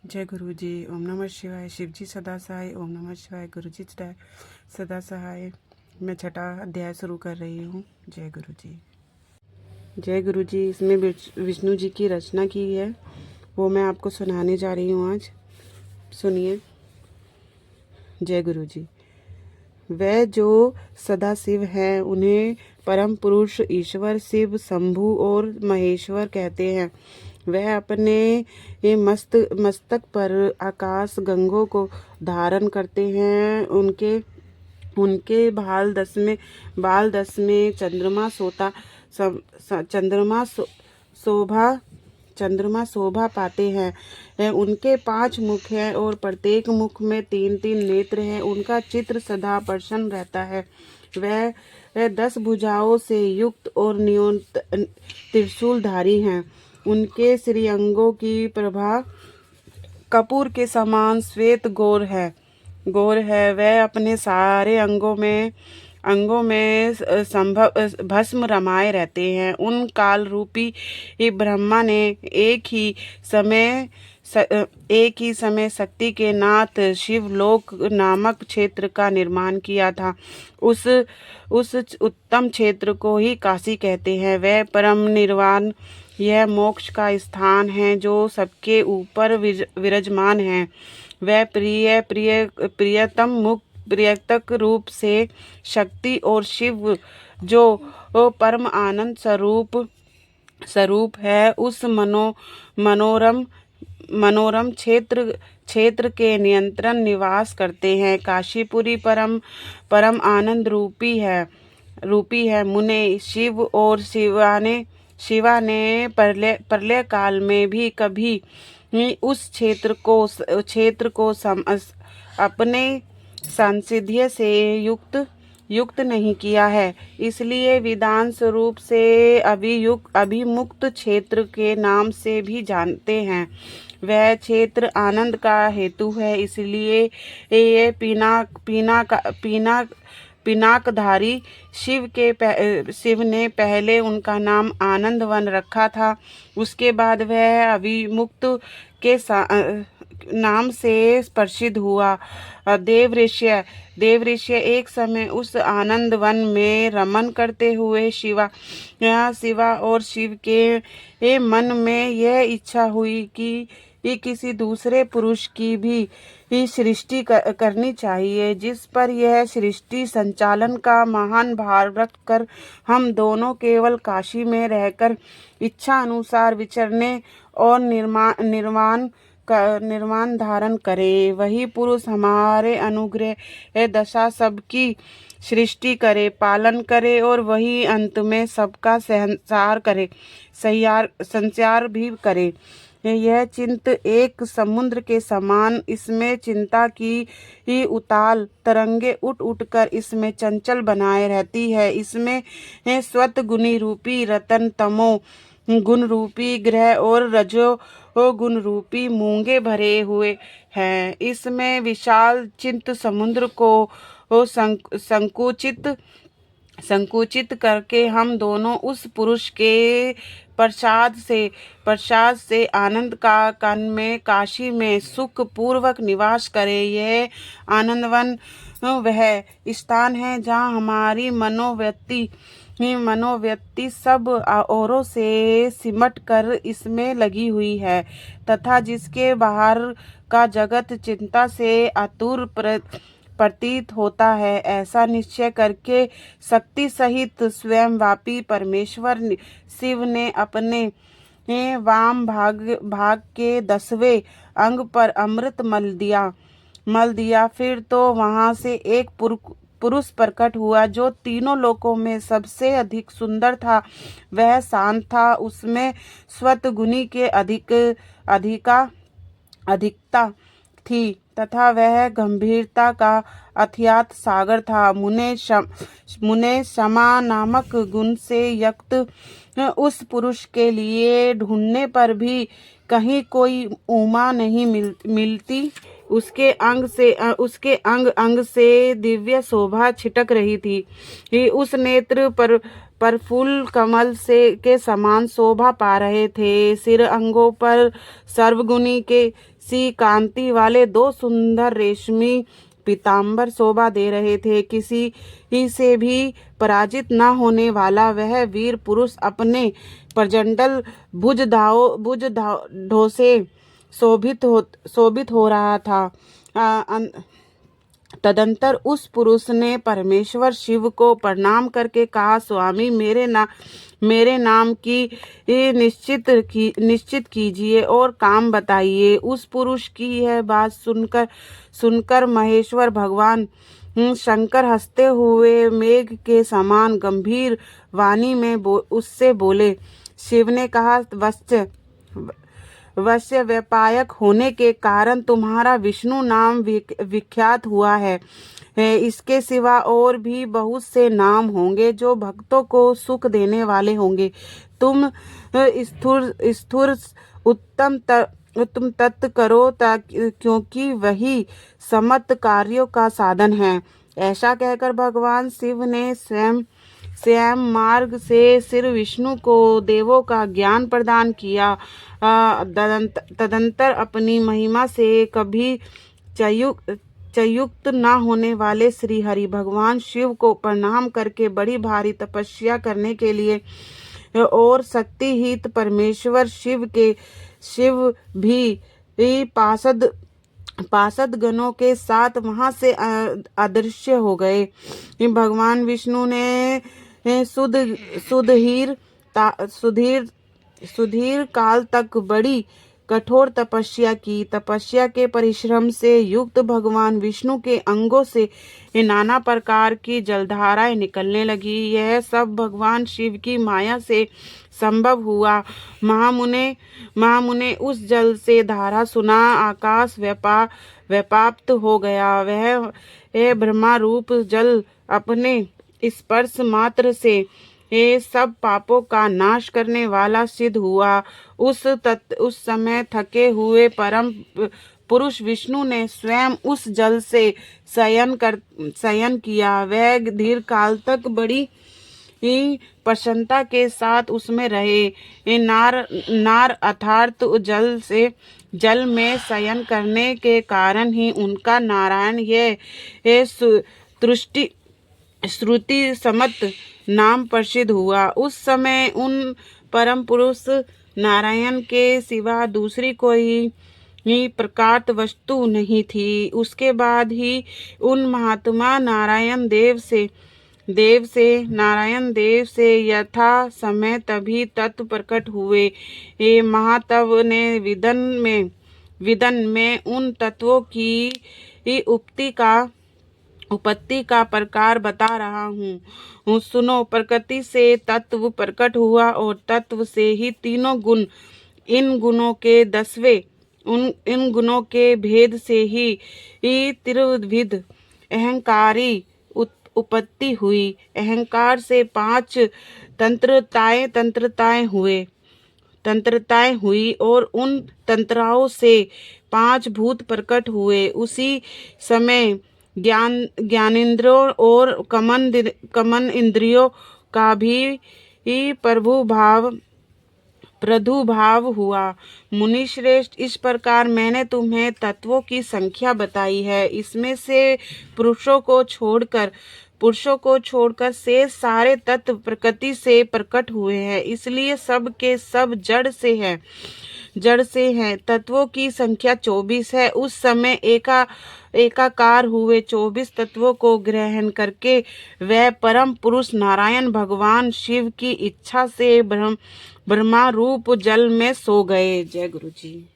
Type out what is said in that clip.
जय गुरु जी। ओम नमः शिवाय। शिव जी सदा सहाय। ओम नमः शिवाय। गुरु जी सदा सहाय। मैं छठा अध्याय शुरू कर रही हूँ। जय गुरु जी। जय गुरु जी। इसमें विष्णु जी की रचना की है, वो मैं आपको सुनाने जा रही हूँ आज। सुनिए। जय गुरु जी। वह जो सदा शिव हैं, उन्हें परम पुरुष ईश्वर शिव, शंभु और महेश्वर कहते हैं। वह अपने मस्तक पर आकाश गंगों को धारण करते हैं। उनके उनके बाल दस में चंद्रमा सोता सब चंद्रमा शोभा चंद्रमा शोभा पाते हैं। उनके 5 मुख हैं और प्रत्येक मुख में 3-3 नेत्र हैं। उनका चित्र सदा प्रसन्न रहता है। वह 10 भुजाओं से युक्त और नियोजित त्रिशूलधारी हैं। उनके श्रीअंगों की प्रभा कपूर के समान श्वेत गौर है। वह अपने सारे अंगों में भस्म रमाए रहते हैं। उन काल रूपी ब्रह्मा ने एक ही समय शक्ति के नाथ शिवलोक नामक क्षेत्र का निर्माण किया था। उस उत्तम क्षेत्र को ही काशी कहते हैं। वह परम निर्वाण, यह मोक्ष का स्थान है जो सबके ऊपर विराजमान है। वह प्रियतम मुक्त प्रियतक रूप से शक्ति और शिव जो परम आनंद स्वरूप है, उस मनोरम क्षेत्र के नियंत्रण निवास करते हैं। काशीपुरी परम आनंद रूपी है। मुने शिव और शिवा ने प्रलय काल में भी कभी उस क्षेत्र को अपने सांनिध्य से युक्त नहीं किया है। इसलिए विधान स्वरूप से अभिमुक्त क्षेत्र के नाम से भी जानते हैं। वह क्षेत्र आनंद का हेतु है। इसलिए ये पिनाकधारी शिव ने पहले उनका नाम आनंद वन रखा था। उसके बाद वह अभिमुक्त के नाम से प्रसिद्ध हुआ। देवऋषि एक समय उस आनंद वन में रमन करते हुए शिवा और शिव के मन में यह इच्छा हुई कि किसी दूसरे पुरुष की भी सृष्टि करनी चाहिए, जिस पर यह सृष्टि संचालन का महान भार रख कर हम दोनों केवल काशी में रहकर इच्छा अनुसार विचरने और निर्माण धारण करे। वही पुरुष हमारे अनुग्रह दशा सबकी सृष्टि करे, पालन करे और वही अंत में सबका संचार भी करे। यह चिंत एक समुद्र के समान, इसमें चिंता की उताल तरंगे उठ कर इसमें चंचल बनाए रहती है। इसमें स्वत गुणी रूपी रतन, तमो गुण रूपी ग्रह और रजो गुण रूपी मूंगे भरे हुए हैं। इसमें विशाल चिंत समुद्र को संकुचित करके हम दोनों उस पुरुष के प्रसाद से आनंद का कण में काशी में सुख पूर्वक निवास करे। यह आनंदवन वह स्थान है जहाँ हमारी मनोवृत्ति सब औरों से सिमट कर इसमें लगी हुई है, तथा जिसके बाहर का जगत चिंता से आतुर प्रतीत होता है। ऐसा निश्चय करके शक्ति सहित स्वयंव्यापी परमेश्वर शिव ने अपने वाम भाग के 10वें अंग पर अमृत मल दिया। फिर तो वहां से एक पुरुष प्रकट हुआ जो तीनों लोकों में सबसे अधिक सुंदर था। वह शांत था, उसमें स्वत गुणी के अधिकता थी तथा वह गंभीरता का अथाथ सागर था। मुने क्षमा नामक गुण से युक्त उस पुरुष के लिए ढूंढने पर भी कहीं कोई उमा नहीं मिलती। उसके अंग अंग से दिव्य शोभा छिटक रही थी। उस नेत्र पर पर फूल कमल से के समान शोभा पा रहे थे। सिर अंगों पर सर्वगुणी के सी कांति वाले 2 सुंदर रेशमी पीताम्बर शोभा दे रहे थे। किसी ही से भी पराजित न होने वाला वह वीर पुरुष अपने प्रचंडल भुजधाओं से शोभित हो रहा था। तदंतर उस पुरुष ने परमेश्वर शिव को प्रणाम करके कहा, स्वामी मेरे नाम की निश्चित कीजिए और काम बताइए। उस पुरुष की यह बात सुनकर महेश्वर भगवान शंकर हंसते हुए मेघ के समान गंभीर वाणी में उससे बोले। शिव ने कहा, वश्य व्यापायक होने के कारण तुम्हारा विष्णु नाम विख्यात हुआ है। इसके सिवा और भी बहुत से नाम होंगे जो भक्तों को सुख देने वाले होंगे। तुम स्थूर उत्तम तत्व करो क्योंकि वही समस्त कार्यों का साधन है। ऐसा कहकर भगवान शिव ने स्वयं मार्ग से श्री विष्णु को देवों का ज्ञान प्रदान किया। तदंतर अपनी महिमा से कभी च्युत न होने वाले श्री हरि भगवान शिव को प्रणाम करके बड़ी भारी तपस्या करने के लिए और शक्तिहित परमेश्वर शिव भी पार्षद गणों के साथ वहां से अदृश्य हो गए। भगवान विष्णु ने सुधीर काल तक बड़ी कठोर तपस्या की। तपस्या के परिश्रम से युक्त भगवान विष्णु के अंगों से नाना प्रकार की जलधाराएं निकलने लगी। यह सब भगवान शिव की माया से संभव हुआ। महामुने उस जल से धारा सुना आकाश व्याप्त हो गया। वह ब्रह्मा रूप जल अपने स्पर्श मात्र से ये सब पापों का नाश करने वाला सिद्ध हुआ। उस समय थके हुए परम पुरुष विष्णु ने स्वयं उस जल से शयन किया। वह दीर्घ काल तक बड़ी प्रसन्नता के साथ उसमें रहे। नार अर्थात जल में शयन करने के कारण ही उनका नारायण यह श्रुति समत नाम प्रसिद्ध हुआ। उस समय उन परम पुरुष नारायण के सिवा दूसरी कोई प्रकाट वस्तु नहीं थी। उसके बाद ही उन महात्मा नारायण देव से यथा समय तभी तत्व प्रकट हुए। ये महातव ने विदन में उन तत्वों की उपत्ति का प्रकार बता रहा हूँ। सुनो, प्रकृति से तत्व प्रकट हुआ और तत्व से ही तीनों गुण, इन गुणों के 10वें इन गुणों के भेद से ही त्रिविध अहंकारी उपत्ति हुई। अहंकार से 5 तंत्रताएं हुई और उन तंत्राओं से 5 भूत प्रकट हुए। उसी समय ज्ञानेंद्रियों और कमन इंद्रियों का भी प्रादुर्भाव हुआ। मुनि श्रेष्ठ, इस प्रकार मैंने तुम्हें तत्वों की संख्या बताई है। इसमें से पुरुषों को छोड़कर शेष सारे तत्व प्रकृति से प्रकट हुए हैं। इसलिए सब के सब जड़ से हैं। तत्वों की संख्या 24 है। उस समय एकाकार हुए 24 तत्वों को ग्रहण करके वह परम पुरुष नारायण भगवान शिव की इच्छा से ब्रह्मा रूप जल में सो गए। जय गुरु जी।